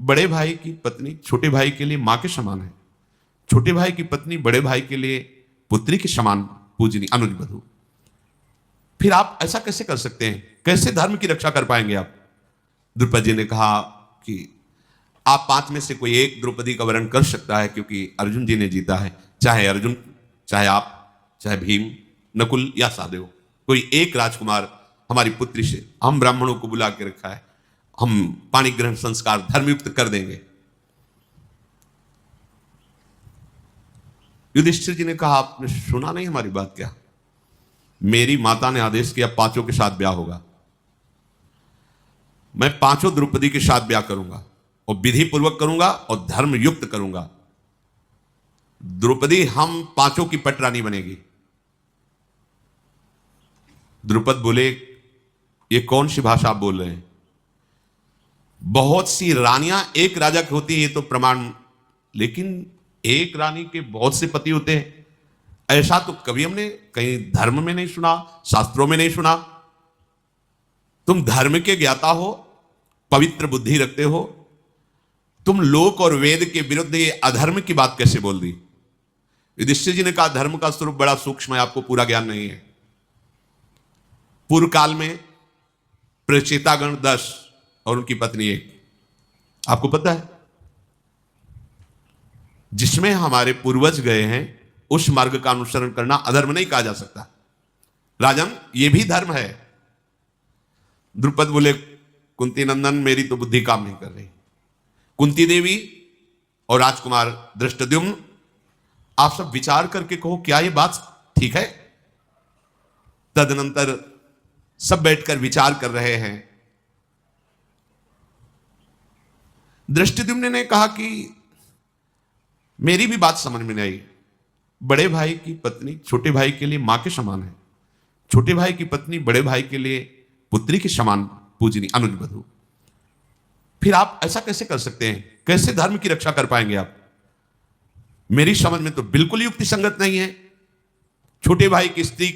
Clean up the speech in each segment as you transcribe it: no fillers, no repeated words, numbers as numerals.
बड़े भाई की पत्नी छोटे भाई के लिए मां के समान है, छोटे भाई की पत्नी बड़े भाई के लिए पुत्री के समान पूजनी अनुज वधू। फिर आप ऐसा कैसे कर सकते हैं? कैसे धर्म की रक्षा कर पाएंगे आप? द्रुपद जी ने कहा कि आप 5 में से कोई एक द्रौपदी का वर्ण कर सकता है, क्योंकि अर्जुन जी ने जीता है। चाहे अर्जुन, चाहे आप, चाहे भीम, नकुल या सहदेव, कोई एक राजकुमार हमारी पुत्री से, हम ब्राह्मणों को बुला के रखा है, हम पाणी ग्रहण संस्कार धर्मयुक्त कर देंगे। युधिष्ठिर जी ने कहा, आपने सुना नहीं हमारी बात क्या? मेरी माता ने आदेश किया 5 के साथ ब्याह होगा। मैं 5 द्रौपदी के साथ ब्याह करूंगा और विधि पूर्वक करूंगा और धर्म युक्त करूंगा। द्रौपदी हम 5 की पटरानी बनेगी। द्रुपद बोले, ये कौन सी भाषा आप बोल रहे हैं? बहुत सी रानियां एक राजा की होती है, ये तो प्रमाण, लेकिन एक रानी के बहुत से पति होते हैं, ऐसा तो कभी हमने कहीं धर्म में नहीं सुना, शास्त्रों में नहीं सुना। तुम धर्म के ज्ञाता हो, पवित्र बुद्धि रखते हो, तुम लोक और वेद के विरुद्ध ये अधर्म की बात कैसे बोल दी? युधिष्ठिर जी ने कहा, धर्म का स्वरूप बड़ा सूक्ष्म है, आपको पूरा ज्ञान नहीं है। पूर्व काल में प्रचेतागण 10 और उनकी पत्नी 1, आपको पता है? जिसमें हमारे पूर्वज गए हैं, उस मार्ग का अनुसरण करना अधर्म नहीं कहा जा सकता। राजन, यह भी धर्म है। द्रुपद बोले, कुंती नंदन, मेरी तो बुद्धि काम नहीं कर रही। कुंती देवी और राजकुमार धृष्टद्युम्न, आप सब विचार करके कहो, क्या यह बात ठीक है? तदनंतर सब बैठकर विचार कर रहे हैं। धृष्टद्युम्न ने कहा कि मेरी भी बात समझ में नहीं आई। बड़े भाई की पत्नी छोटे भाई के लिए मां के समान है, छोटे भाई की पत्नी बड़े भाई के लिए पुत्री के समान पूजनी अनुज वधू। फिर आप ऐसा कैसे कर सकते हैं? कैसे धर्म की रक्षा कर पाएंगे आप? मेरी समझ में तो बिल्कुल युक्ति संगत नहीं है। छोटे भाई की स्त्री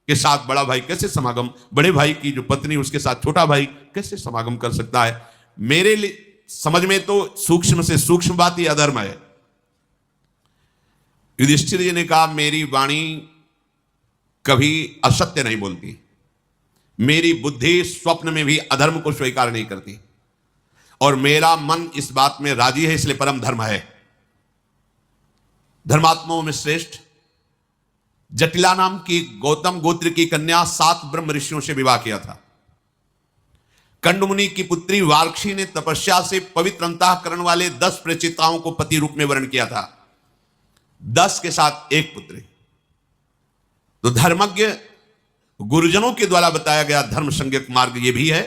के साथ बड़ा भाई कैसे समागम, बड़े भाई की जो पत्नी उसके साथ छोटा भाई कैसे समागम कर सकता है? मेरे लिए समझ में तो सूक्ष्म से सूक्ष्म बात ही अधर्म है। युधिष्ठिर जी ने कहा, मेरी वाणी कभी असत्य नहीं बोलती, मेरी बुद्धि स्वप्न में भी अधर्म को स्वीकार नहीं करती, और मेरा मन इस बात में राजी है, इसलिए परम धर्म है। धर्मात्माओं में श्रेष्ठ जटिला नाम की गौतम गोत्र की कन्या 7 ब्रह्म ऋषियों से विवाह किया था। कंडमुनि की पुत्री वार्क्षी ने तपस्या से पवित्र अंतःकरण वाले 10 प्रचेताओं को पति रूप में वर्ण किया था, 10 के साथ 1 पुत्री। तो धर्मज्ञ गुरुजनों के द्वारा बताया गया धर्म संज्ञक मार्ग ये भी है,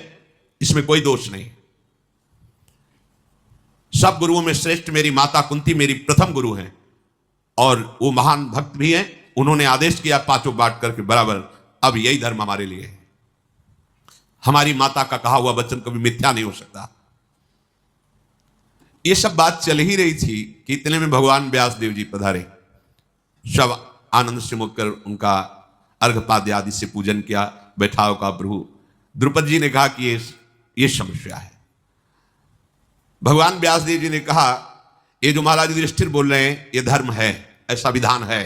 इसमें कोई दोष नहीं। सब गुरुओं में श्रेष्ठ मेरी माता कुंती मेरी प्रथम गुरु हैं, और वो महान भक्त भी हैं। उन्होंने आदेश किया 5 बांट करके बराबर, अब यही धर्म हमारे लिए है। हमारी माता का कहा हुआ वचन कभी मिथ्या नहीं हो सकता। ये सब बात चल ही रही थी कि इतने में भगवान व्यास देव जी पधारे। सब आनंद से मुकर उनका अर्घपाद्य आदि से पूजन किया, बैठाओ का प्रभु। द्रुपद जी ने कहा कि ये समस्या है। भगवान व्यास देव जी ने कहा, ये जो महाराज युधिष्ठिर बोल रहे हैं ये धर्म है, ऐसा विधान है।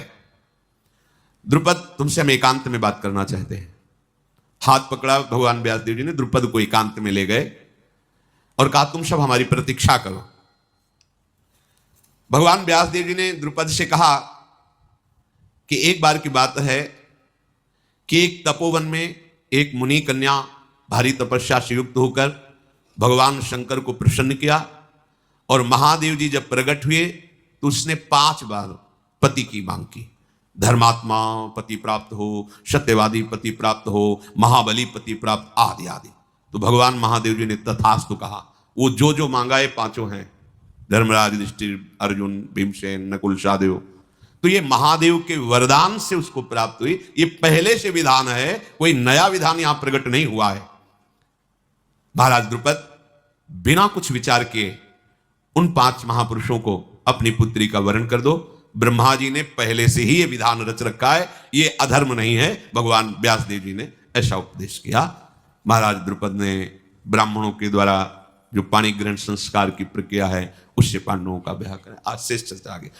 द्रुपद, तुमसे हम एकांत में बात करना चाहते हैं। हाथ पकड़ा भगवान व्यास देव जी ने, द्रुपद को एकांत में ले गए और कहा, तुम सब हमारी प्रतीक्षा करो। भगवान व्यास देव जी ने द्रुपद से कहा कि एक बार की बात है कि एक तपोवन में एक मुनि कन्या भारी तपस्या से युक्त होकर भगवान शंकर को प्रसन्न किया, और महादेव जी जब प्रकट हुए तो उसने 5 बार पति की मांग की। धर्मात्मा पति प्राप्त हो, सत्यवादी पति प्राप्त हो, महाबली पति प्राप्त, आदि आदि। तो भगवान महादेव जी ने तथास्तु कहा। वो जो जो मांगा ये 5 हैं, धर्मराज, युधिष्ठिर, अर्जुन, भीमसेन, नकुल, सहदेव। तो ये महादेव के वरदान से उसको प्राप्त हुई। ये पहले से विधान है, कोई नया विधान यहां प्रकट नहीं हुआ है। महाराज द्रुपद बिना कुछ विचार किए उन 5 महापुरुषों को अपनी पुत्री का वरण कर दो। ब्रह्मा जी ने पहले से ही ये विधान रच रखा है, ये अधर्म नहीं है। भगवान व्यास देव जी ने ऐसा उपदेश किया। महाराज द्रुपद ने ब्राह्मणों के द्वारा जो पाणी ग्रहण संस्कार की प्रक्रिया है उससे पांडवों का ब्याह करें। आज शेष चर्चा आगे।